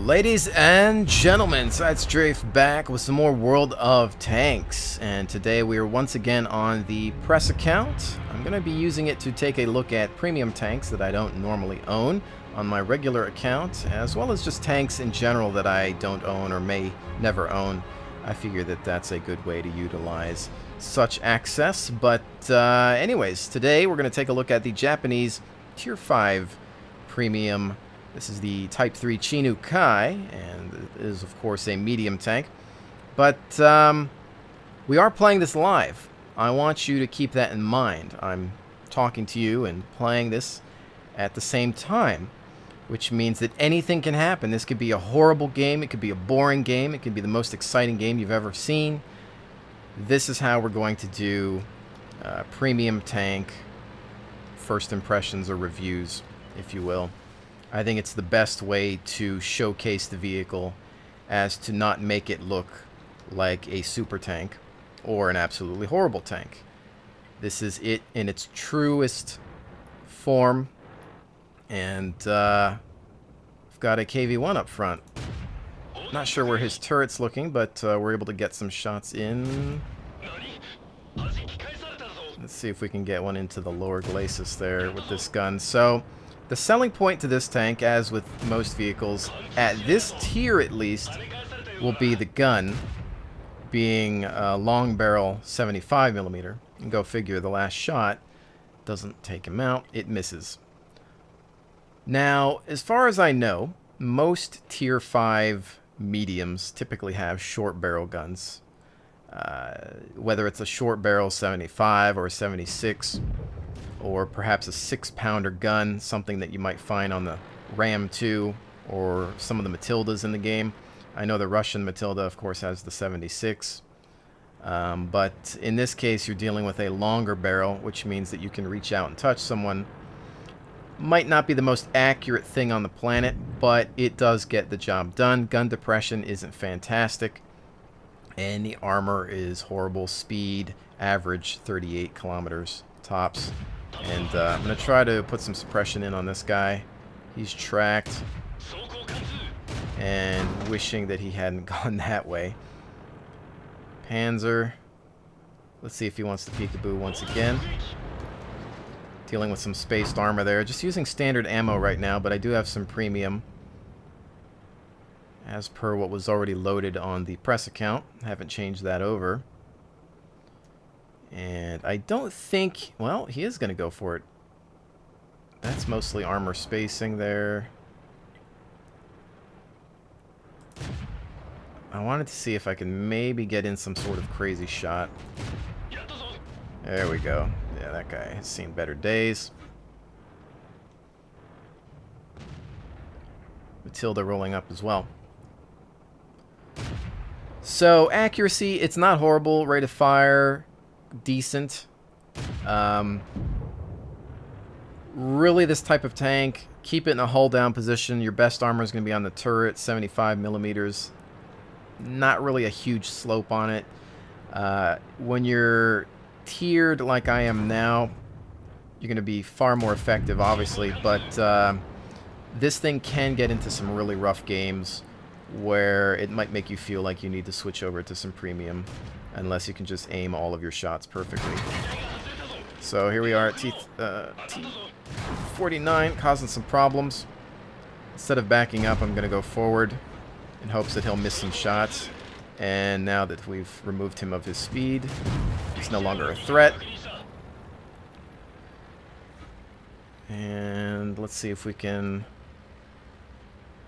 Ladies and gentlemen, Strafe back with some more World of Tanks, and today we are once again on the press account. I'm going to be using it to take a look at premium tanks that I don't normally own on my regular account, as well as just tanks in general that I don't own or may never own. I figure that that's a good way to utilize such access, but anyways, today we're going to take a look at the Japanese Tier 5 premium. This is the Type 3 Chinu Kai, and it is, of course, a medium tank. But we are playing this live. I want you to keep that in mind. I'm talking to you and playing this at the same time, which means that anything can happen. This could be a horrible game. It could be a boring game. It could be the most exciting game you've ever seen. This is how we're going to do premium tank first impressions or reviews, if you will. I think it's the best way to showcase the vehicle as to not make it look like a super tank or an absolutely horrible tank. This is it in its truest form, and I've got a KV-1 up front. Not sure where his turret's looking, but we're able to get some shots in. Let's see if we can get one into the lower glacis there with this gun. So the selling point to this tank, as with most vehicles, at this tier at least, will be the gun being a long barrel 75mm. And go figure, the last shot doesn't take him out, it misses. Now, as far as I know, most tier 5 mediums typically have short barrel guns. Whether it's a short barrel 75 or a 76, or perhaps a 6-pounder gun, something that you might find on the Ram 2 or some of the Matildas in the game. I know the Russian Matilda, of course, has the 76. But in this case, you're dealing with a longer barrel, which means that you can reach out and touch someone. Might not be the most accurate thing on the planet, but it does get the job done. Gun depression isn't fantastic, and the armor is horrible. Speed, average 38 kilometers tops. And I'm going to try to put some suppression in on this guy. He's tracked, and wishing that he hadn't gone that way. Panzer. Let's see if he wants to peekaboo once again. Dealing with some spaced armor there. Just using standard ammo right now, but I do have some premium, as per what was already loaded on the press account. Haven't changed that over. And I don't think... Well, he is going to go for it. That's mostly armor spacing there. I wanted to see if I can maybe get in some sort of crazy shot. There we go. Yeah, that guy has seen better days. Matilda rolling up as well. So, accuracy, it's not horrible. Rate of fire, decent. Really, this type of tank, keep it in a hull down position. Your best armor is going to be on the turret, 75mm. Not really a huge slope on it. When you're tiered like I am now, you're going to be far more effective, obviously, but this thing can get into some really rough games where it might make you feel like you need to switch over to some premium, unless you can just aim all of your shots perfectly. So here we are at T49, causing some problems. Instead of backing up, I'm going to go forward in hopes that he'll miss some shots. And now that we've removed him of his speed, he's no longer a threat. And let's see if we can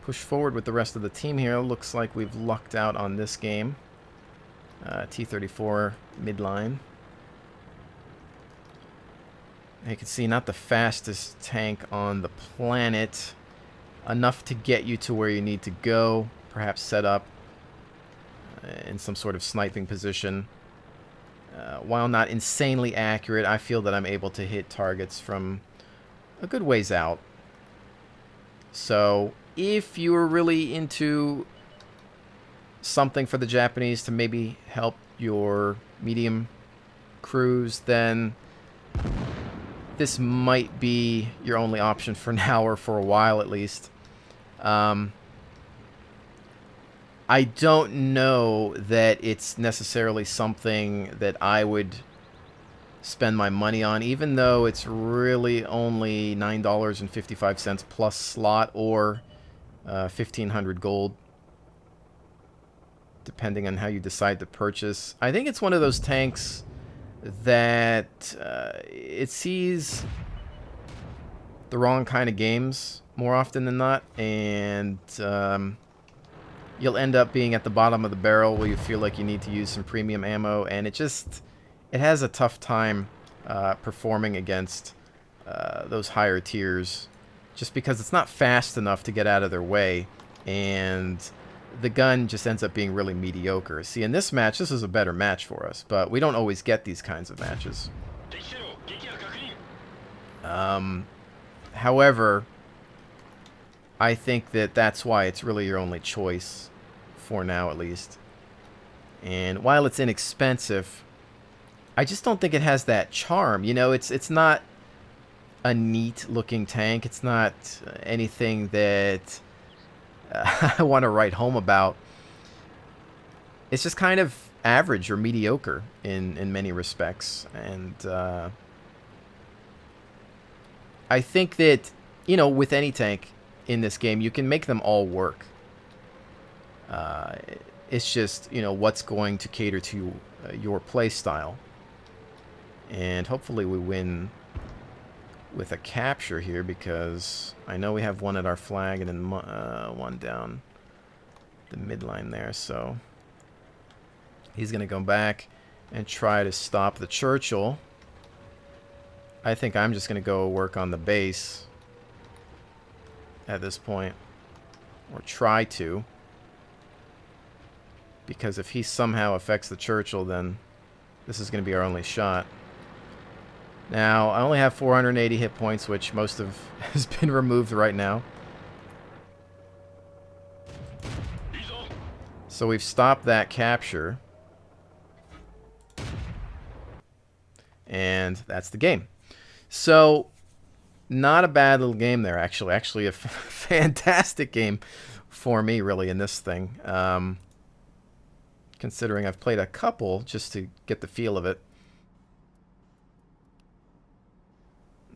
push forward with the rest of the team here. Looks like we've lucked out on this game. T-34 midline. You can see, not the fastest tank on the planet. Enough to get you to where you need to go. Perhaps set up in some sort of sniping position. While not insanely accurate, I feel that I'm able to hit targets from a good ways out. So if you were really into something for the Japanese to maybe help your medium crews, then this might be your only option for now, or for a while at least. I don't know that it's necessarily something that I would spend my money on, even though it's really only $9.55 plus slot or 1,500 gold, depending on how you decide to purchase. I think it's one of those tanks that it sees the wrong kind of games more often than not, and you'll end up being at the bottom of the barrel where you feel like you need to use some premium ammo, and it has a tough time performing against those higher tiers, just because it's not fast enough to get out of their way, and the gun just ends up being really mediocre. See, in this match, this is a better match for us, but we don't always get these kinds of matches. However, I think that that's why it's really your only choice, for now at least. And while it's inexpensive, I just don't think it has that charm. You know, it's not a neat looking tank. It's not anything that I want to write home about. It's just kind of average or mediocre in many respects. And I think that, you know, with any tank in this game, you can make them all work. It's just, you know, what's going to cater to your play style. And hopefully we win with a capture here, because I know we have one at our flag and then one down the midline there. So he's going to go back and try to stop the Churchill. I think I'm just going to go work on the base at this point, or try to, because if he somehow affects the Churchill, then this is going to be our only shot. Now, I only have 480 hit points, which most of has been removed right now. So we've stopped that capture. And that's the game. So, not a bad little game there, actually. Actually, a fantastic game for me, really, in this thing. Considering I've played a couple just to get the feel of it.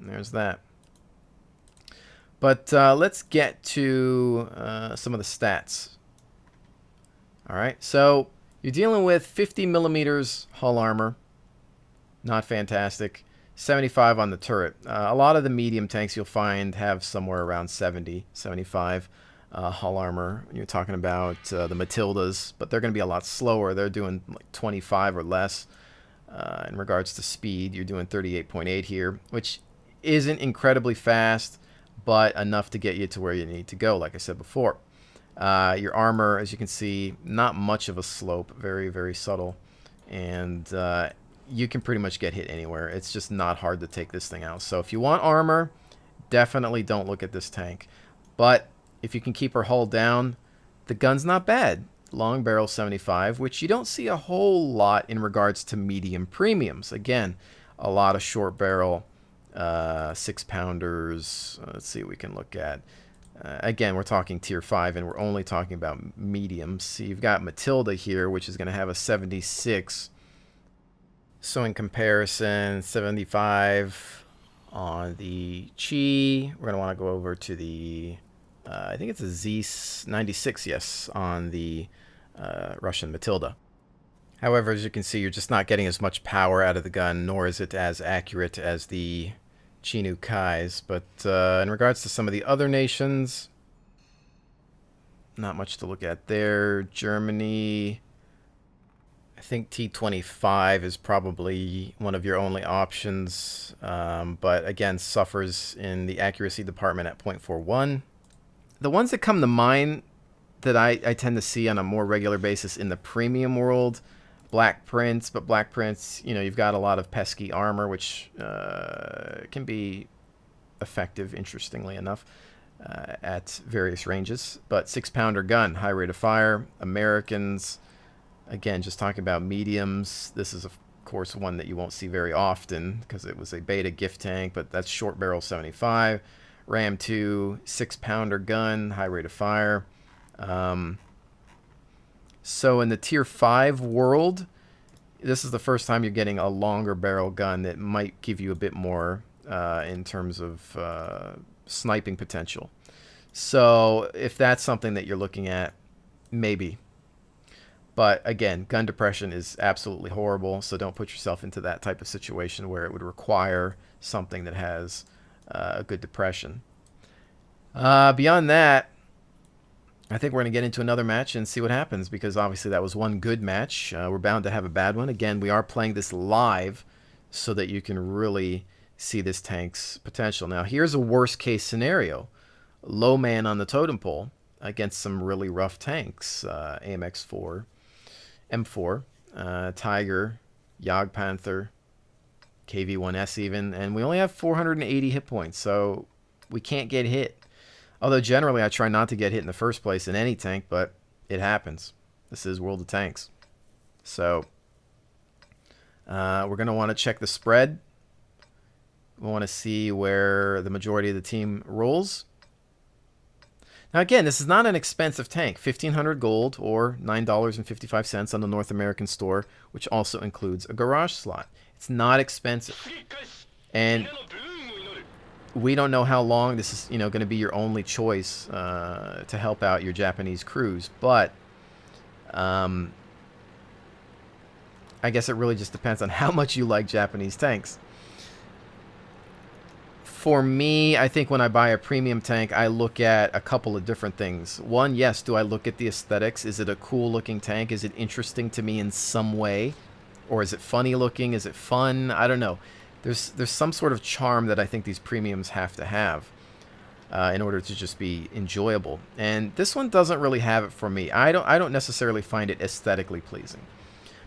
There's that. But let's get to some of the stats. Alright, so you're dealing with 50 millimeters hull armor. Not fantastic. 75 on the turret. A lot of the medium tanks you'll find have somewhere around 70, 75 hull armor. You're talking about the Matildas, but they're going to be a lot slower. They're doing like 25 or less. In regards to speed, you're doing 38.8 here, which isn't incredibly fast, but enough to get you to where you need to go, like I said before. Your armor, as you can see, not much of a slope, very, very subtle. And you can pretty much get hit anywhere. It's just not hard to take this thing out. So if you want armor, definitely don't look at this tank. But if you can keep her hull down, the gun's not bad. Long barrel 75, which you don't see a whole lot in regards to medium premiums. Again, a lot of short barrel 6-pounders. Let's see what we can look at. Again, we're talking tier 5, and we're only talking about mediums. So you've got Matilda here, which is going to have a 76. So in comparison, 75 on the Chi. We're going to want to go over to the, I think it's a Z96, yes, on the Russian Matilda. However, as you can see, you're just not getting as much power out of the gun, nor is it as accurate as the Chinu Kais. But in regards to some of the other nations, not much to look at there. Germany, I think T25 is probably one of your only options, but again, suffers in the accuracy department at 0.41. The ones that come to mind that I tend to see on a more regular basis in the premium world, Black Prince, but Black Prince, you know, you've got a lot of pesky armor, which can be effective, interestingly enough, at various ranges. But 6-pounder gun, high rate of fire. Americans, again, just talking about mediums. This is, of course, one that you won't see very often because it was a beta gift tank, but that's short barrel 75. Ram 2, 6-pounder gun, high rate of fire. So in the tier 5 world, this is the first time you're getting a longer barrel gun that might give you a bit more in terms of sniping potential. So if that's something that you're looking at, maybe. But again, gun depression is absolutely horrible, so don't put yourself into that type of situation where it would require something that has a good depression. Beyond that, I think we're going to get into another match and see what happens, because obviously that was one good match. We're bound to have a bad one. Again, we are playing this live so that you can really see this tank's potential. Now, here's a worst case scenario. Low man on the totem pole against some really rough tanks. AMX-4, M4, Tiger, Yog Panther, KV-1S even, and we only have 480 hit points, so we can't get hit. Although generally I try not to get hit in the first place in any tank, but it happens. This is World of Tanks. So we're going to want to check the spread. We want to see where the majority of the team rolls. Now again, this is not an expensive tank. 1,500 gold or $9.55 on the North American store, which also includes a garage slot. It's not expensive. And we don't know how long this is, going to be your only choice to help out your Japanese crews, but I guess it really just depends on how much you like Japanese tanks. For me, I think when I buy a premium tank, I look at a couple of different things. One, yes, do I look at the aesthetics? Is it a cool looking tank? Is it interesting to me in some way? Or is it funny looking? Is it fun? I don't know. There's some sort of charm that I think these premiums have to have in order to just be enjoyable. And this one doesn't really have it for me. I don't necessarily find it aesthetically pleasing.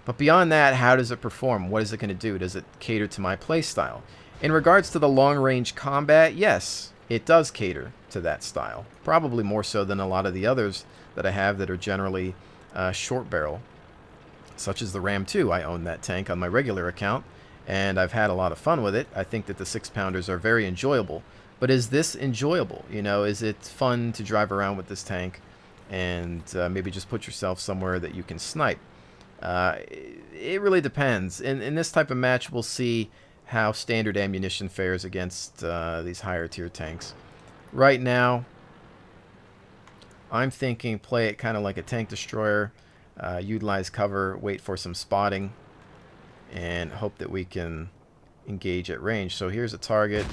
But beyond that, how does it perform? What is it going to do? Does it cater to my play style? In regards to the long-range combat, yes, it does cater to that style. Probably more so than a lot of the others that I have that are generally short barrel, such as the Ram 2. I own that tank on my regular account, and I've had a lot of fun with it. I think that the 6-pounders are very enjoyable. But is this enjoyable? Is it fun to drive around with this tank and maybe just put yourself somewhere that you can snipe? It really depends. In this type of match, we'll see how standard ammunition fares against these higher tier tanks. Right now, I'm thinking play it kind of like a tank destroyer, utilize cover, wait for some spotting, and hope that we can engage at range. So here's a target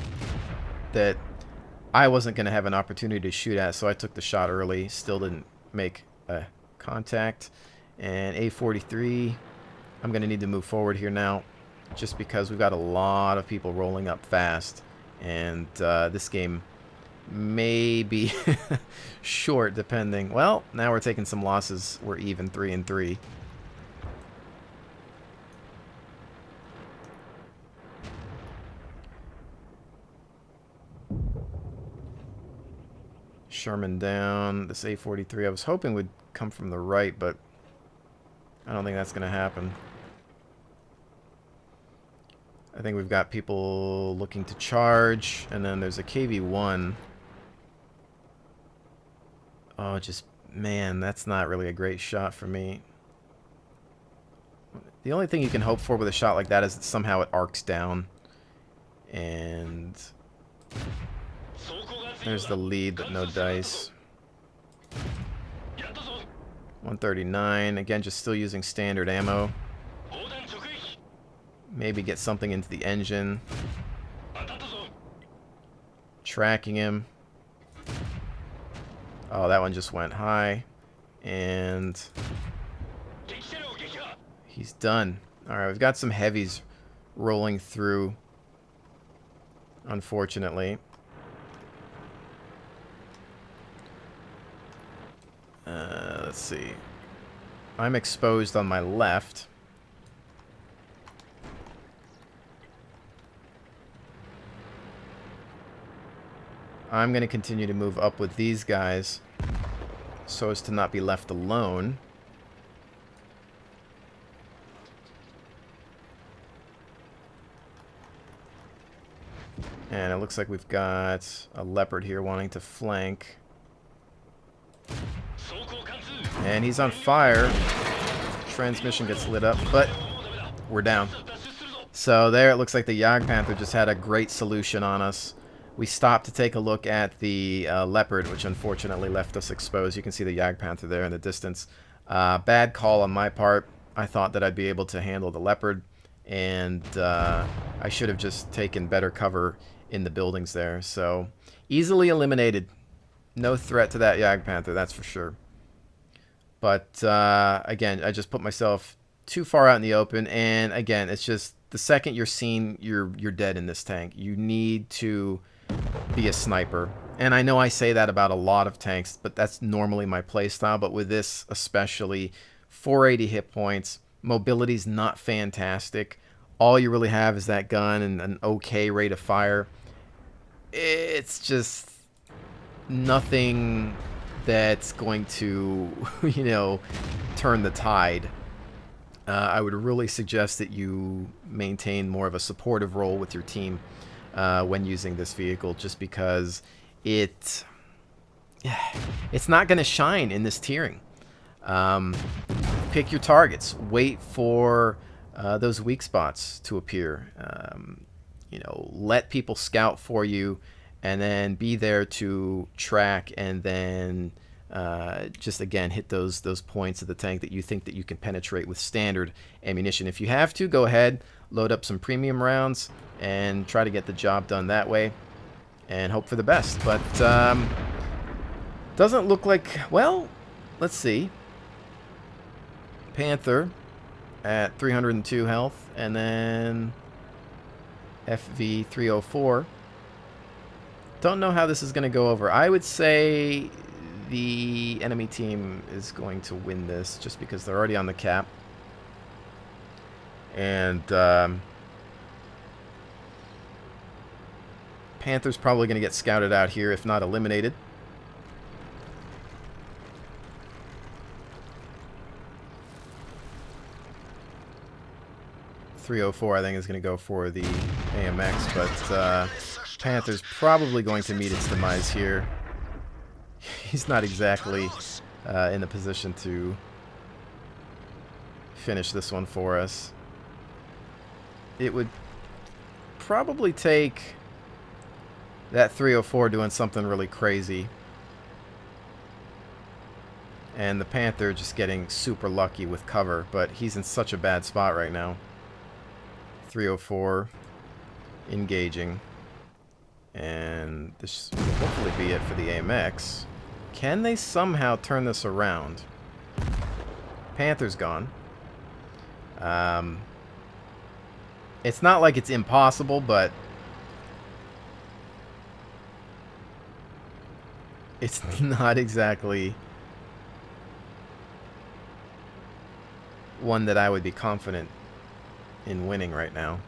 that I wasn't going to have an opportunity to shoot at, so I took the shot early. Still didn't make a contact. And A43, I'm going to need to move forward here now, just because we've got a lot of people rolling up fast, and this game may be short depending. Well, now we're taking some losses. We're even 3-3. Sherman down. This A43 I was hoping would come from the right, but I don't think that's going to happen. I think we've got people looking to charge, and then there's a KV-1. Oh, just, man, that's not really a great shot for me. The only thing you can hope for with a shot like that is that somehow it arcs down. And there's the lead, but no dice. 139, again, just still using standard ammo. Maybe get something into the engine. Tracking him. Oh, that one just went high. And he's done. Alright, we've got some heavies rolling through, unfortunately. Let's see. I'm exposed on my left. I'm going to continue to move up with these guys so as to not be left alone. And it looks like we've got a Leopard here wanting to flank. And he's on fire. Transmission gets lit up, but we're down. So there, it looks like the Jagdpanther just had a great solution on us. We stopped to take a look at the Leopard, which unfortunately left us exposed. You can see the Jagdpanther there in the distance. Bad call on my part. I thought that I'd be able to handle the Leopard, and I should have just taken better cover in the buildings there. So easily eliminated. No threat to that Jagdpanther, that's for sure. But again, I just put myself too far out in the open, and again, it's just the second you're seen, you're dead in this tank. You need to be a sniper. And I know I say that about a lot of tanks, but that's normally my playstyle. But with this especially, 480 hit points, mobility's not fantastic. All you really have is that gun and an okay rate of fire. It's just nothing that's going to, you know, turn the tide. I would really suggest that you maintain more of a supportive role with your team when using this vehicle, just because it's not going to shine in this tiering. Pick your targets. Wait for those weak spots to appear. You know, let people scout for you, and then be there to track, and then just again hit those points of the tank that you think that you can penetrate with standard ammunition. If you have to, go ahead, load up some premium rounds and try to get the job done that way and hope for the best. But doesn't look like, well, let's see. Panther at 302 health, and then FV 304. Don't know how this is going to go over. I would say the enemy team is going to win this just because they're already on the cap. And Panther's probably going to get scouted out here, if not eliminated. .304 I think is going to go for the AMX, but Panther's probably going to meet its demise here. He's not exactly in a position to finish this one for us. It would probably take that 304 doing something really crazy, and the Panther just getting super lucky with cover, but he's in such a bad spot right now. 304 engaging, and this will hopefully be it for the AMX. Can they somehow turn this around? Panther's gone. It's not like it's impossible, but it's not exactly one that I would be confident in winning right now.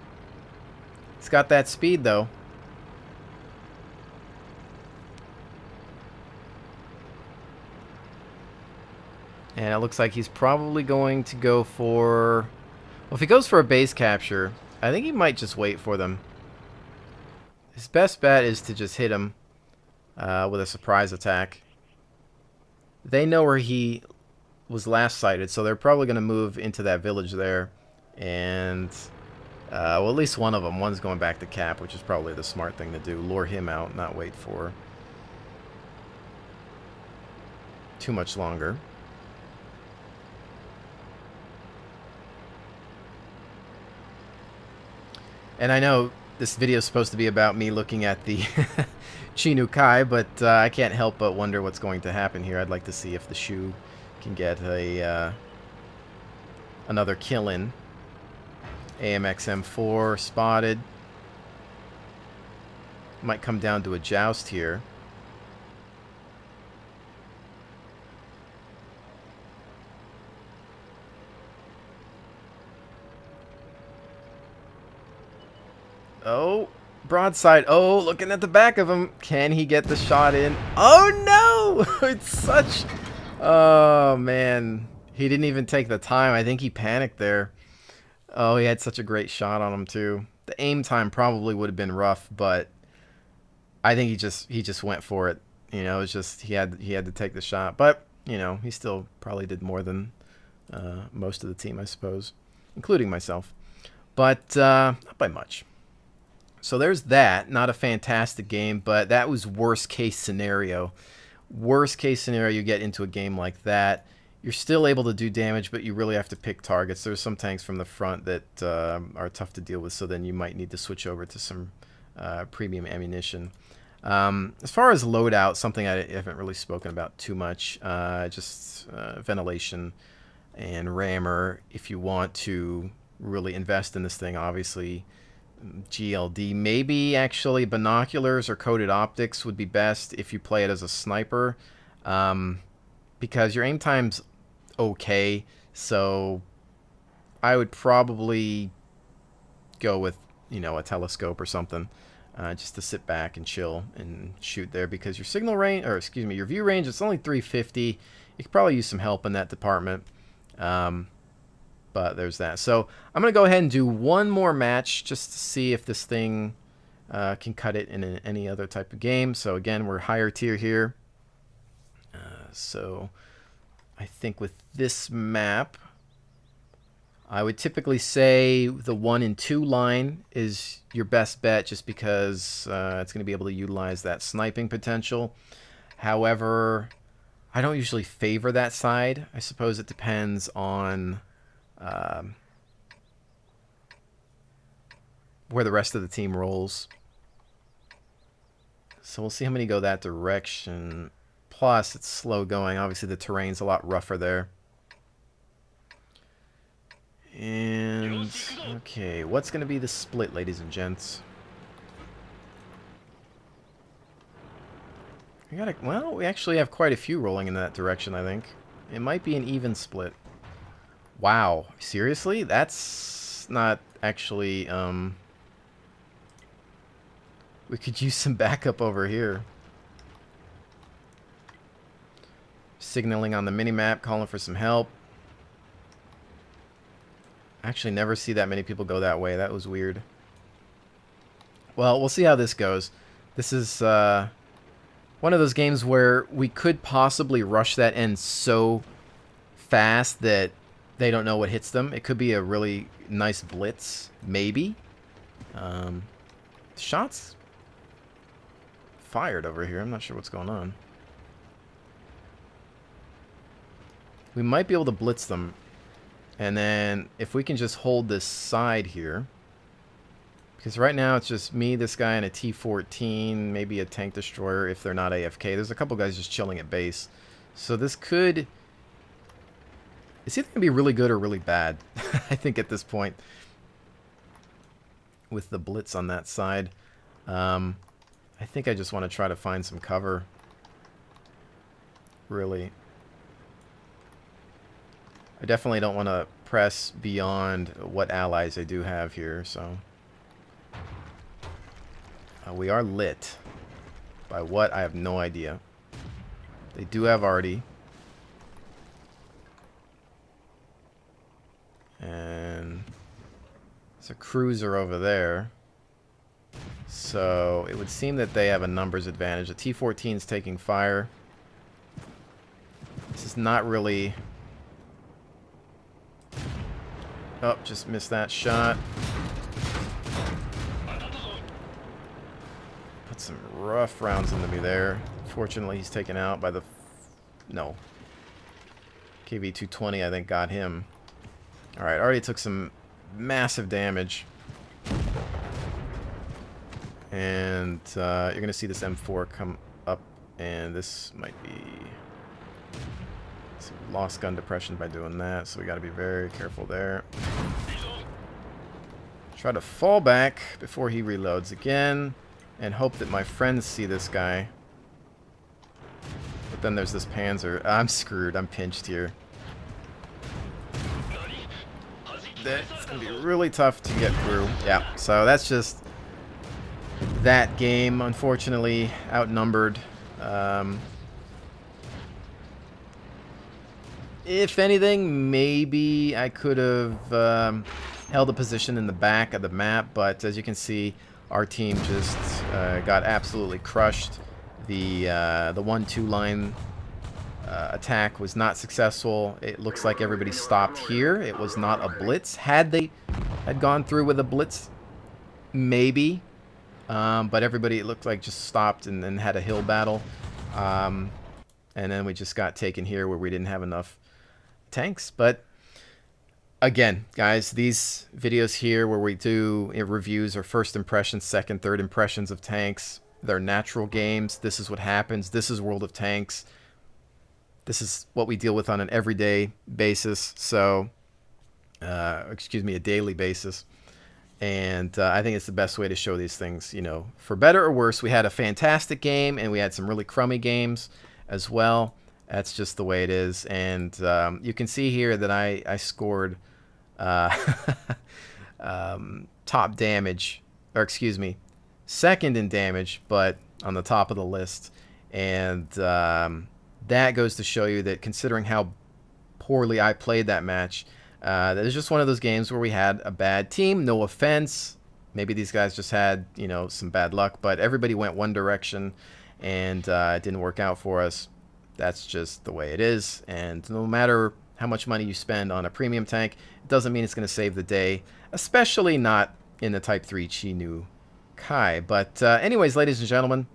It's got that speed though. And it looks like he's probably going to go for, well, if he goes for a base capture, I think he might just wait for them. His best bet is to just hit him with a surprise attack. They know where he was last sighted, so they're probably going to move into that village there. And, well, at least one of them. One's going back to cap, which is probably the smart thing to do. Lure him out, not wait for too much longer. And I know this video is supposed to be about me looking at the Chinukai, but I can't help but wonder what's going to happen here. I'd like to see if the Shu can get a another kill in. AMX M4 spotted. Might come down to a joust here. Oh, broadside. Oh, looking at the back of him. Can he get the shot in? Oh, no! It's such... Oh, man. He didn't even take the time. I think he panicked there. Oh, he had such a great shot on him, too. The aim time probably would have been rough, but I think he just went for it. You know, it's just he had to take the shot. But you know, he still probably did more than most of the team, I suppose, including myself. But not by much. So there's that. Not a fantastic game, but that was worst case scenario. Worst case scenario, you get into a game like that. You're still able to do damage, but you really have to pick targets. There's some tanks from the front that are tough to deal with, so then you might need to switch over to some premium ammunition. As far as loadout, something I haven't really spoken about too much, just ventilation and rammer. If you want to really invest in this thing, obviously GLD, maybe actually binoculars or coated optics would be best if you play it as a sniper, because your aim time's okay, so I would probably go with, you know, a telescope or something, just to sit back and chill and shoot there, because your signal range, or excuse me, your view range, it's only 350. You could probably use some help in that department. But there's that. So I'm going to go ahead and do one more match just to see if this thing can cut it in any other type of game. So again, we're higher tier here. So I think with this map, I would typically say the 1 and 2 line is your best bet, just because it's going to be able to utilize that sniping potential. However, I don't usually favor that side. I suppose it depends on where the rest of the team rolls. So we'll see how many go that direction. Plus, it's slow going. Obviously, the terrain's a lot rougher there. And, okay, what's going to be the split, ladies and gents? Well, we actually have quite a few rolling in that direction, I think. It might be an even split. Wow, seriously? That's not actually, we could use some backup over here. Signaling on the minimap, calling for some help. I actually never see that many people go that way. That was weird. Well, we'll see how this goes. This is one of those games where we could possibly rush that end so fast that they don't know what hits them. It could be a really nice blitz, maybe. Shots fired over here. I'm not sure what's going on. We might be able to blitz them. And then if we can just hold this side here. Because right now it's just me, this guy, and a T-14, maybe a tank destroyer if they're not AFK. There's a couple guys just chilling at base. So this could... It's either going to be really good or really bad, I think, at this point. With the blitz on that side. I think I just want to try to find some cover. Really. I definitely don't want to press beyond what allies I do have here, so... we are lit. By what? I have no idea. They do have arty. And there's a cruiser over there. So it would seem that they have a numbers advantage. The T-14 is taking fire. This is not really... Oh, just missed that shot. Put some rough rounds into me there. Fortunately, he's taken out by the... No. KV-220, I think, got him. Alright, already took some massive damage. And you're going to see this M4 come up, and this might be... So we lost gun depression by doing that, so we got to be very careful there. Try to fall back before he reloads again, and hope that my friends see this guy. But then there's this Panzer. I'm screwed. I'm pinched here. That's going to be really tough to get through. Yeah, so that's just that game. Unfortunately, outnumbered. If anything, maybe I could have held a position in the back of the map, but as you can see, our team just got absolutely crushed. The 1-2 line attack was not successful. It looks like everybody stopped here. It was not a blitz. Had they had gone through with a blitz, maybe. But everybody, it looked like, just stopped and then had a hill battle. And then we just got taken here where we didn't have enough tanks. But again, guys, these videos here where we do reviews or first impressions, second, third impressions of tanks, they're natural games. This is what happens. This is World of Tanks. This is what we deal with on an everyday basis. So, excuse me, a daily basis. And I think it's the best way to show these things, you know, for better or worse. We had a fantastic game, and we had some really crummy games as well. That's just the way it is. And you can see here that I scored top damage, or excuse me, second in damage, but on the top of the list. And that goes to show you that considering how poorly I played that match, that is just one of those games where we had a bad team. No offense. Maybe these guys just had, you know, some bad luck, but everybody went one direction, and it didn't work out for us. That's just the way it is. And no matter how much money you spend on a premium tank, it doesn't mean it's going to save the day, especially not in the Type 3 Chi-Nu Kai. But anyways, ladies and gentlemen,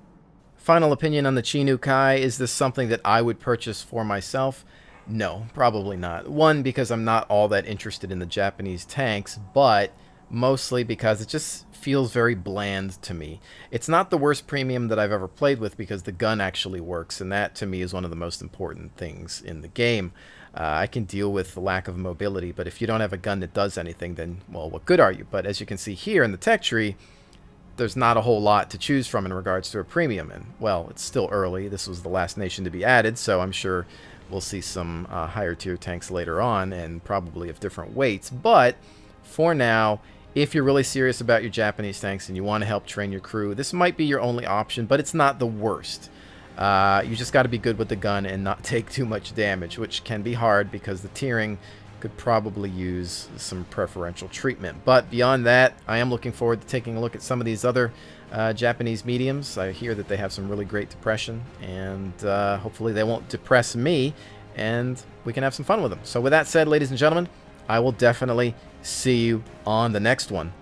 final opinion on the Chi-Nu Kai. Is this something that I would purchase for myself? No, probably not. One, because I'm not all that interested in the Japanese tanks, but mostly because it just feels very bland to me. It's not the worst premium that I've ever played with because the gun actually works, and that to me is one of the most important things in the game. I can deal with the lack of mobility, but if you don't have a gun that does anything, then, well, what good are you? But as you can see here in the tech tree, there's not a whole lot to choose from in regards to a premium. And, well, it's still early. This was the last nation to be added, so I'm sure we'll see some higher tier tanks later on, and probably of different weights. But for now, if you're really serious about your Japanese tanks and you want to help train your crew, this might be your only option, but it's not the worst. You just got to be good with the gun and not take too much damage, which can be hard because the tiering could probably use some preferential treatment. But beyond that, I am looking forward to taking a look at some of these other Japanese mediums. I hear that they have some really great depression, and hopefully they won't depress me, and we can have some fun with them. So with that said, ladies and gentlemen, I will definitely see you on the next one.